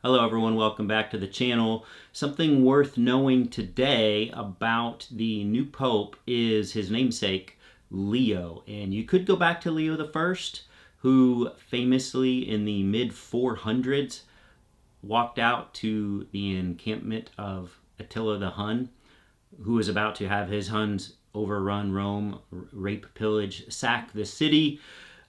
Hello everyone, welcome back to the channel. Something worth knowing today about the new Pope is his namesake, Leo. And you could go back to Leo I, who famously in the mid-400s walked out to the encampment of Attila the Hun, who was about to have his Huns overrun Rome, rape, pillage, sack the city.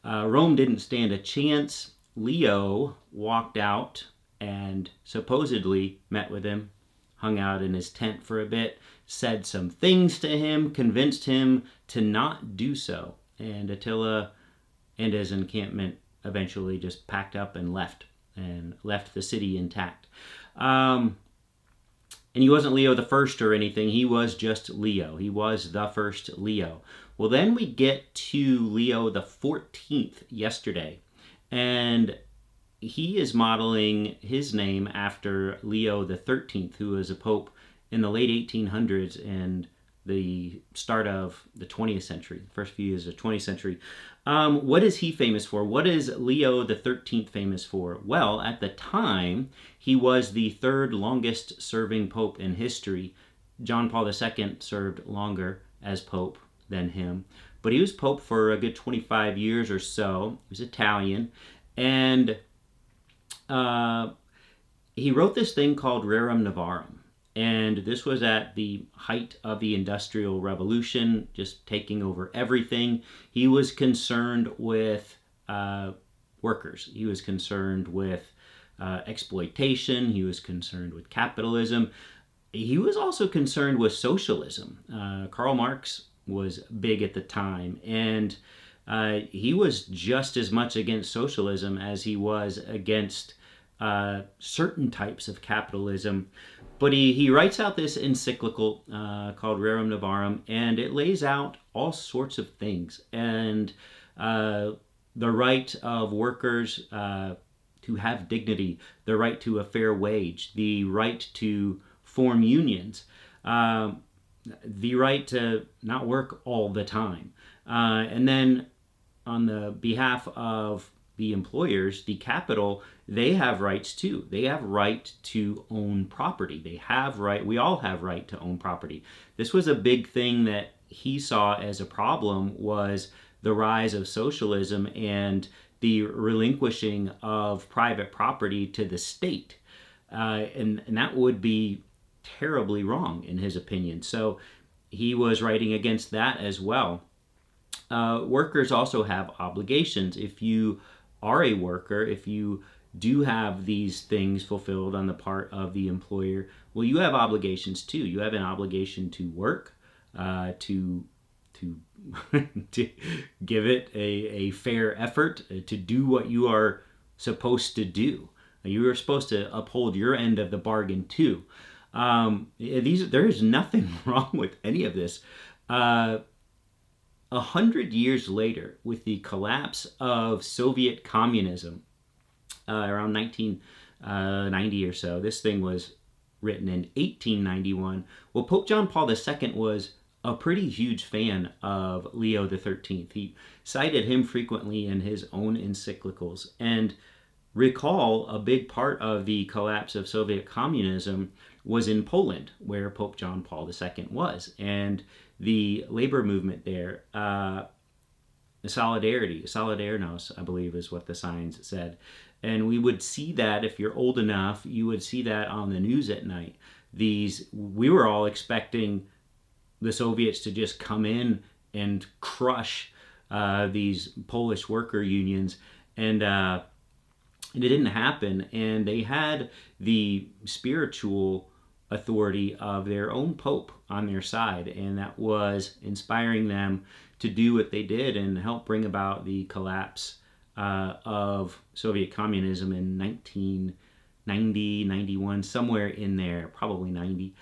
Rome didn't stand a chance. Leo walked out and supposedly met with him, hung out in his tent for a bit, said some things to him, convinced him to not do so. And Attila and his encampment eventually just packed up and left the city intact. And he wasn't Leo the First or anything. He was just Leo. He was the first Leo. Well, then we get to Leo the 14th yesterday. And he is modeling his name after Leo the 13th, who was a pope in the late 1800s and the start of the 20th century, the first few years of the 20th century. What is he famous for? What is Leo the 13th famous for? Well, at the time, he was the third longest serving pope in history. John Paul II served longer as pope than him, but he was pope for a good 25 years or so. He was Italian, and he wrote this thing called Rerum Novarum. And this was at the height of the Industrial Revolution, just taking over everything. He was concerned with workers. He was concerned with exploitation. He was concerned with capitalism. He was also concerned with socialism. Karl Marx was big at the time, and he was just as much against socialism as he was against certain types of capitalism. But he writes out this encyclical called Rerum Novarum, and it lays out all sorts of things. And the right of workers to have dignity, the right to a fair wage, the right to form unions, the right to not work all the time. And then on the behalf of the employers, the capital, they have rights too. They have right to own property. We all have right to own property. This was a big thing that he saw as a problem, was the rise of socialism and the relinquishing of private property to the state. And that would be terribly wrong in his opinion. So he was writing against that as well. Workers also have obligations. If you are a worker, if you do have these things fulfilled on the part of the employer, well, you have obligations too. You have an obligation to work, to to give it a fair effort, to do what you are supposed to do. You are supposed to uphold your end of the bargain too. There is nothing wrong with any of this. 100 years later, with the collapse of Soviet communism, around 1990 or so, this thing was written in 1891. Well, Pope John Paul II was a pretty huge fan of Leo the 13th. He cited him frequently in his own encyclicals. And recall, a big part of the collapse of Soviet communism was in Poland, where Pope John Paul II was. And the labor movement there, Solidarność, I believe is what the signs said. And we would see that, if you're old enough, you would see that on the news at night. We were all expecting the Soviets to just come in and crush these Polish worker unions, and it didn't happen. And they had the spiritual authority of their own pope on their side, and that was inspiring them to do what they did and help bring about the collapse of Soviet communism in 1990, 91, somewhere in there, probably 90.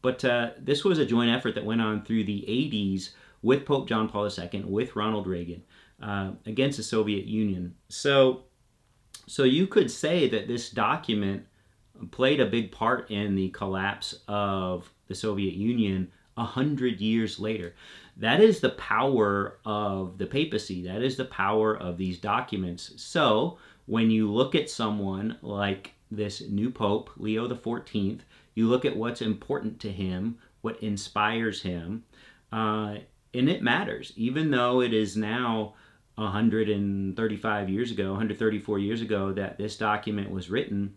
But this was a joint effort that went on through the 80s with Pope John Paul II, with Ronald Reagan, against the Soviet Union. So you could say that this document played a big part in the collapse of the Soviet Union 100 years later. That is the power of the papacy. That is the power of these documents. So when you look at someone like this new Pope, Leo the XIV, you look at what's important to him, what inspires him, and it matters. Even though it is now 135 years ago, 134 years ago that this document was written,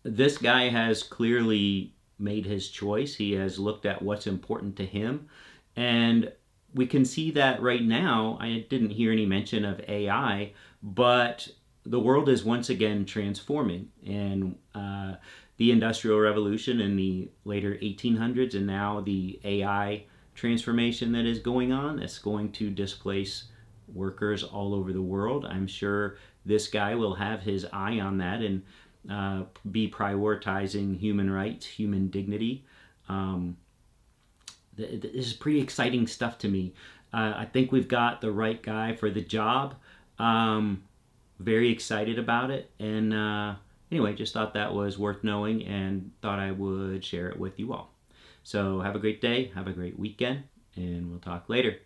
this guy has clearly made his choice. He has looked at what's important to him. And we can see that right now. I didn't hear any mention of AI, but the world is once again transforming. And the Industrial Revolution in the later 1800s, and now the AI transformation that is going on, that's going to displace workers all over the world. I'm sure this guy will have his eye on that and be prioritizing human rights, human dignity. This is pretty exciting stuff to me. I think we've got the right guy for the job. Very excited about it. And anyway, just thought that was worth knowing and thought I would share it with you all. So have a great day, have a great weekend, and we'll talk later.